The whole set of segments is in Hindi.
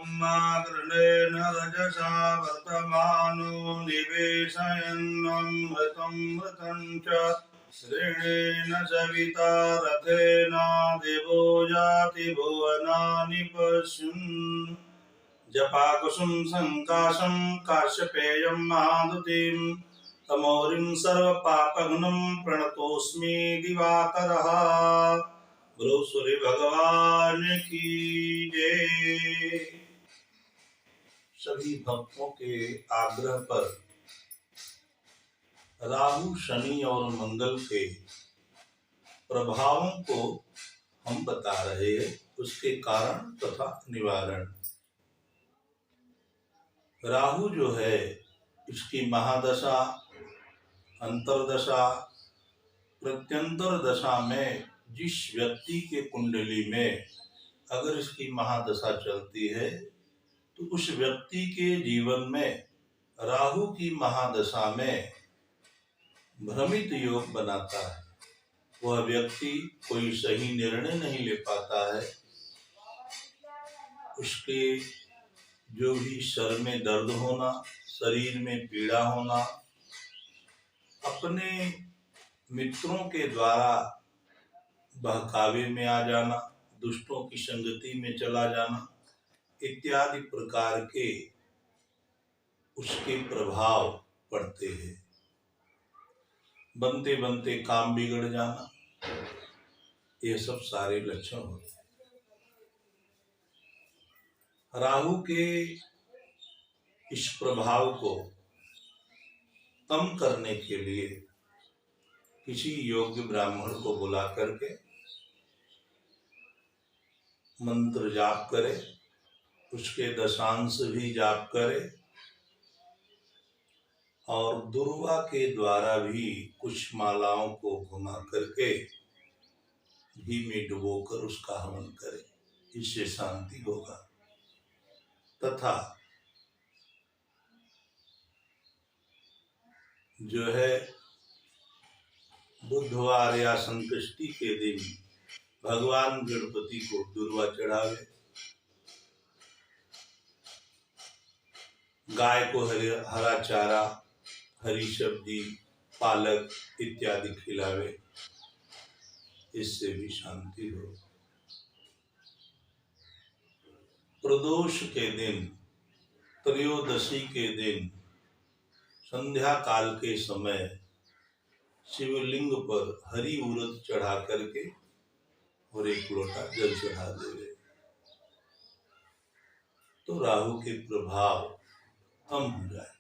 ब्रह्माग्रणेन रजसा वर्तमानो निवेशयन्नमृतं च श्रेणेन सविता रथेन देवो याति भुवनानि पश्यन् जपाकुसुम संकाशं काश्यपेयं महादुतिं तमोरिं सर्वपापघ्नं प्रणतोऽस्मि दिवाकरः। बोलो सूर्य भगवान की जय। सभी भक्तों के आग्रह पर राहु, शनि और मंगल के प्रभावों को हम बता रहे हैं, उसके कारण तथा निवारण। राहु जो है, इसकी महादशा, अंतरदशा, प्रत्यंतर दशा में जिस व्यक्ति के कुंडली में अगर इसकी महादशा चलती है तो उस व्यक्ति के जीवन में राहु की महादशा में भ्रमित योग बनाता है। वह व्यक्ति कोई सही निर्णय नहीं ले पाता है। उसके जो भी सर में दर्द होना, शरीर में पीड़ा होना, अपने मित्रों के द्वारा बहकावे में आ जाना, दुष्टों की संगति में चला जाना इत्यादि प्रकार के उसके प्रभाव पड़ते हैं। बनते बनते काम बिगड़ जाना, ये सब सारे लक्षण होते हैं। राहु के इस प्रभाव को कम करने के लिए किसी योग्य ब्राह्मण को बुला करके मंत्र जाप करे, उसके दशांश भी जाप करे और दुर्वा के द्वारा भी कुछ मालाओं को घुमा करके घी में डुबोकर उसका हवन करे। इससे शांति होगा। तथा जो है बुधवार या संकष्टी के दिन भगवान गणपति को दुर्वा चढ़ावे, गाय को हरा चारा, हरी सब्जी, पालक इत्यादि खिलावे, इससे भी शांति हो। प्रदोष के दिन, त्रयोदशी के दिन संध्या काल के समय शिवलिंग पर हरी उड़द चढ़ा करके और एक लोटा जल चढ़ा देवे तो राहु के प्रभाव कम हो जाए।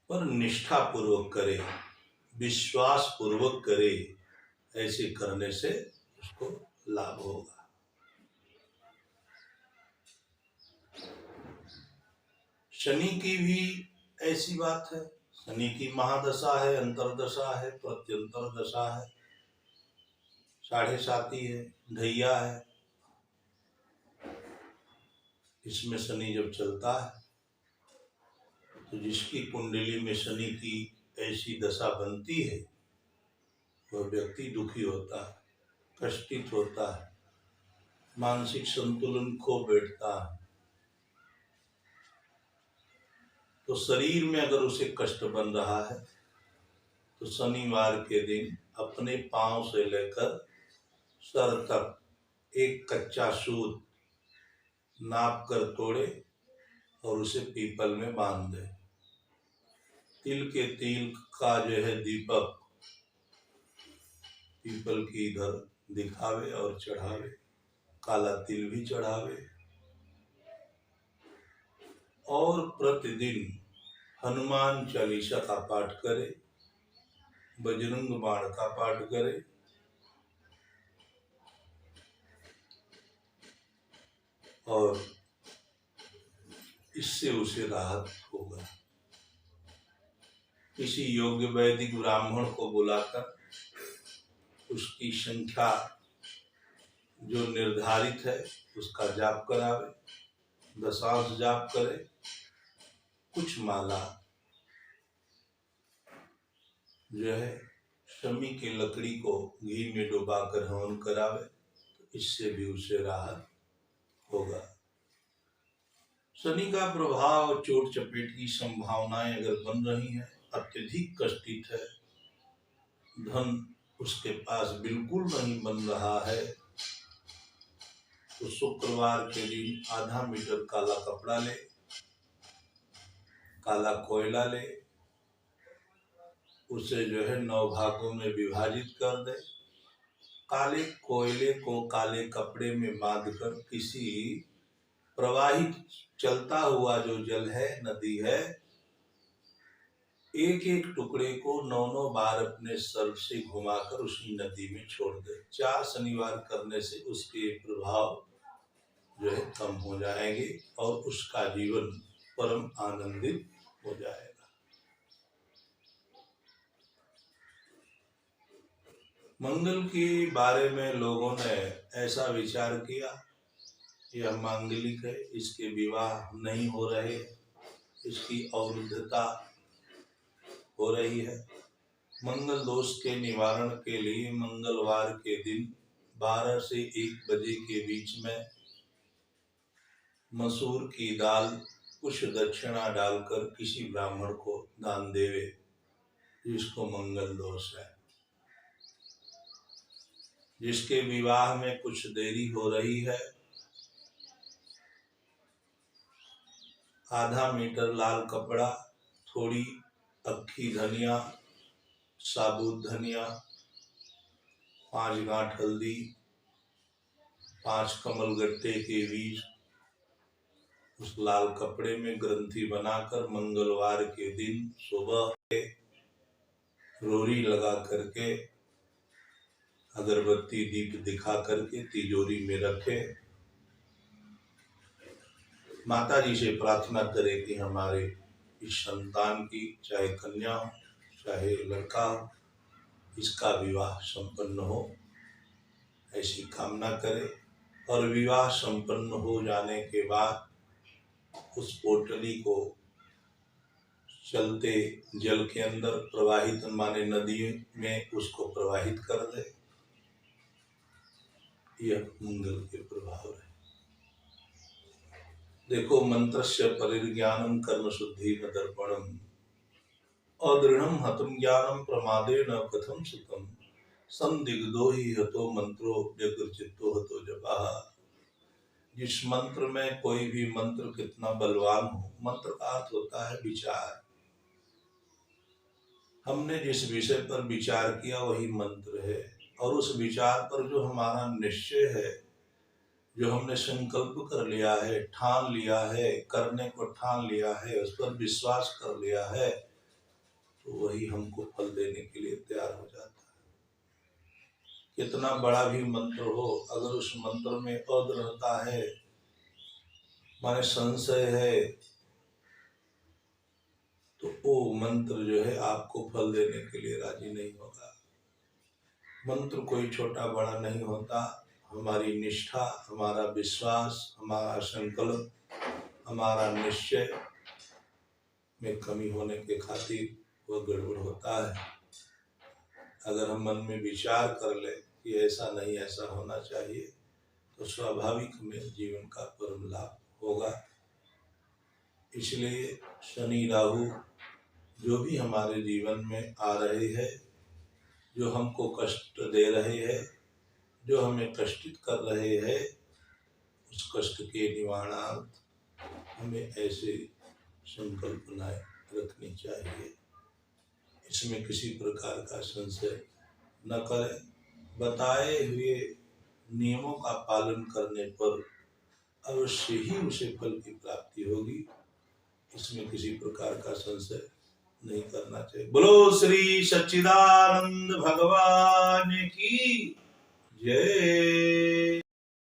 पर निष्ठा पूर्वक करे, विश्वास पूर्वक करे, ऐसे करने से उसको लाभ होगा। शनि की भी ऐसी बात है। शनि की महादशा है, अंतरदशा है, प्रत्यंतर दशा है, 7.5 है, ढैया है। इसमें शनि जब चलता है तो जिसकी कुंडली में शनि की ऐसी दशा बनती है वह व्यक्ति दुखी होता है, कष्टित होता है, मानसिक संतुलन खो बैठता है। तो शरीर में अगर उसे कष्ट बन रहा है तो शनिवार के दिन अपने पांव से लेकर सर तक एक कच्चा सूत नाप कर तोड़े और उसे पीपल में बांध दे। तिल के तेल का जो है दीपक पीपल की इधर दिखावे और चढ़ावे, काला तिल भी चढ़ावे और प्रतिदिन हनुमान चालीसा का पाठ करे, बजरंग बाण का पाठ करे और इससे उसे राहत होगा। किसी योग्य वैदिक ब्राह्मण को बुलाकर उसकी संख्या जो निर्धारित है उसका जाप करावे, दशांश जाप करे, कुछ माला जो है शमी की लकड़ी को घी में डुबाकर हवन करावे तो इससे भी उसे राहत होगा। शनि का प्रभाव चोट चपेट की संभावनाएं अगर बन रही हैं, अत्यधिक कष्टित है, धन उसके पास बिल्कुल नहीं बन रहा है, तो शुक्रवार के दिन आधा मीटर काला कपड़ा ले, काला कोयला ले, उसे जो है 9 भागों में विभाजित कर दे। काले कोयले को काले कपड़े में बांधकर किसी प्रवाहित चलता हुआ जो जल है, नदी है, एक एक टुकड़े को 9 बार अपने सर से घुमाकर उसी नदी में छोड़ दे। 4 शनिवार करने से उसके प्रभाव जो है कम हो जाएंगे और उसका जीवन परम आनंदित हो जाएगा। मंगल के बारे में लोगों ने ऐसा विचार किया, यह मांगलिक है, इसके विवाह नहीं हो रहे, इसकी अवरुद्धता हो रही है। मंगल दोष के निवारण के लिए मंगलवार के दिन 12 से 1 बजे के बीच में मसूर की दाल कुछ दक्षिणा डालकर किसी ब्राह्मण को दान देवे, जिसको मंगल दोष है। जिसके विवाह में कुछ देरी हो रही है, आधा मीटर लाल कपड़ा, थोड़ी अक्खी धनिया, साबुत धनिया, 5 गांठ हल्दी, 5 कमल गट्टे के बीज उस लाल कपड़े में ग्रंथि बनाकर मंगलवार के दिन सुबह रोरी लगा करके अगरबत्ती दीप दिखा करके तिजोरी में रखे। माता जी से प्रार्थना करें कि हमारे इस संतान की, चाहे कन्या हो चाहे लड़का हो, इसका विवाह संपन्न हो, ऐसी कामना करें। और विवाह संपन्न हो जाने के बाद उस पोटली को चलते जल के अंदर प्रवाहित, माने नदी में उसको प्रवाहित कर दे। यह मंगल के प्रभाव है। देखो, मंत्रस्य परिज्ञानम कर्म शुद्धि न दर्पणम अदृढ़म हतम ज्ञानम प्रमादेन कथम सुतम संदिग्धो ही हतो मंत्रो व्यग्रचित्तो हतो जपः। जिस मंत्र में, कोई भी मंत्र कितना बलवान हो, मंत्र का अर्थ होता है विचार। हमने जिस विषय पर विचार किया वही मंत्र है, और उस विचार पर जो हमारा निश्चय है, जो हमने संकल्प कर लिया है, ठान लिया है, करने को ठान लिया है, उस पर विश्वास कर लिया है, तो वही हमको फल देने के लिए तैयार हो जाता है। कितना बड़ा भी मंत्र हो, अगर उस मंत्र में अदृढ़ता है, माने संशय है, तो वो मंत्र जो है आपको फल देने के लिए राजी नहीं होगा। मंत्र कोई छोटा बड़ा नहीं होता, हमारी निष्ठा, हमारा विश्वास, हमारा संकल्प, हमारा निश्चय में कमी होने के खातिर वह गड़बड़ होता है। अगर हम मन में विचार कर ले कि ऐसा नहीं, ऐसा होना चाहिए, तो स्वाभाविक में जीवन का परम लाभ होगा। इसलिए शनि राहु जो भी हमारे जीवन में आ रहे हैं, जो हमको कष्ट दे रहे हैं, जो हमें कष्टित कर रहे हैं, उस कष्ट के निवारणार्थ हमें ऐसे संकल्पनाएं रखनी चाहिए। इसमें किसी प्रकार का संशय न करें। बताए हुए नियमों का पालन करने पर अवश्य ही उसे फल की प्राप्ति होगी। इसमें किसी प्रकार का संशय नहीं करना चाहिए। बोलो श्री सच्चिदानंद भगवान की जय।